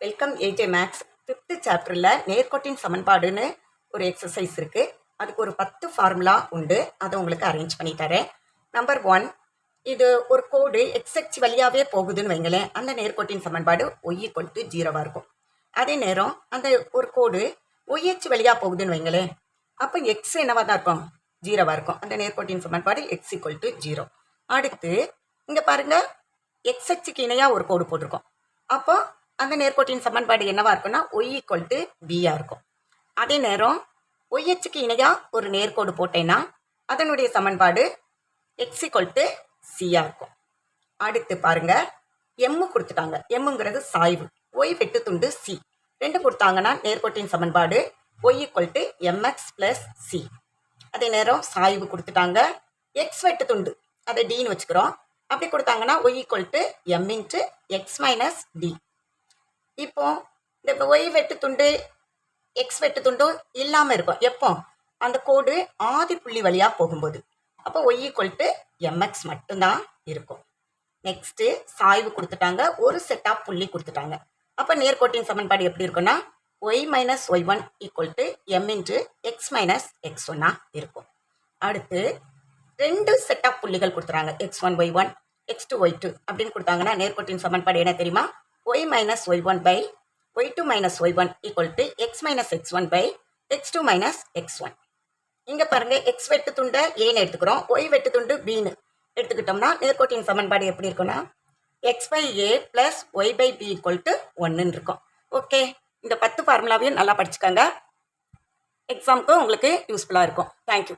Welcome AJ maths 5th சாப்டரில் நேர்கோட்டின் சமன்பாடுன்னு ஒரு exercise இருக்குது. அதுக்கு ஒரு 10 ஃபார்முலா உண்டு. அதை உங்களுக்கு அரேஞ்ச் பண்ணி தரேன். நம்பர் 1, இது ஒரு கோடு எக்ஸ் வழியாகவே போகுதுன்னு வைங்களேன். அந்த நேர்கோட்டின் சமன்பாடு y = 0 இருக்கும். அதே நேரம் அந்த ஒரு கோடு ஒய்ஹெச் வழியாக போகுதுன்னு வைங்களேன். அப்போ எக்ஸ் என்னவாக தான் இருக்கும்? 0 இருக்கும். அந்த நேர்கோட்டின் சமன்பாடு x = 0. அடுத்து இங்கே பாருங்கள், எக்ஸ்க்கு இணையாக ஒரு கோடு போட்டிருக்கோம். அப்போ அந்த நேர்கோட்டின் சமன்பாடு என்னவா இருக்குன்னா y = b இருக்கும். அதே நேரம் ஒய்ஹெச்சுக்கு இணையாக ஒரு நேர்கோடு போட்டேன்னா அதனுடைய சமன்பாடு x = c இருக்கும். அடுத்து பாருங்க, m கொடுத்துட்டாங்க. mங்கிறது சாய்வு, y வெட்டு துண்டு c ரெண்டு கொடுத்தாங்கன்னா நேர்கோட்டின் சமன்பாடு y = mx + c. அதே நேரம் சாய்வு கொடுத்துட்டாங்க, x வெட்டு துண்டு அதை dன்னு வச்சுக்கிறோம். அப்படி கொடுத்தாங்கன்னா y = m × x - d. இப்போ இந்த ஒய் வெட்டு துண்டு எக்ஸ் வெட்டு துண்டும் இல்லாமல் இருக்கும். எப்போ? அந்த கோடு ஆதி புள்ளி வழியாக போகும்போது. அப்போ ஒய் = mx மட்டும்தான் இருக்கும். நெக்ஸ்ட்டு சாய்வு கொடுத்துட்டாங்க, ஒரு செட் ஆஃப் புள்ளி கொடுத்துட்டாங்க. அப்போ நேர்கோட்டின் சமன்பாடு எப்படி இருக்குன்னா y - y1 = m × x - x1 இருக்கும். அடுத்து ரெண்டு செட் ஆஃப் புள்ளிகள் கொடுத்துறாங்க, x1 y1 x2 y2 அப்படின்னு கொடுத்தாங்கன்னா நேர்கோட்டின் சமன்பாடு என்ன தெரியுமா? y - y1 / y2 - y1 = x - x1 / x2 - x1. இங்கே பாருங்கள், எக்ஸ் வெட்டு துண்டை ஏன்னு எடுத்துக்கிறோம், ஒய் வெட்டு துண்டு பின்னு எடுத்துக்கிட்டோம்னா நேர்கோட்டின் சமன்பாடு எப்படி இருக்குன்னா x/a + y/b = 1 இருக்கும். ஓகே, இந்த 10 ஃபார்முலாவையும் நல்லா படிச்சுக்கோங்க. எக்ஸாமுக்கு உங்களுக்கு யூஸ்ஃபுல்லாக இருக்கும். தேங்க்யூ.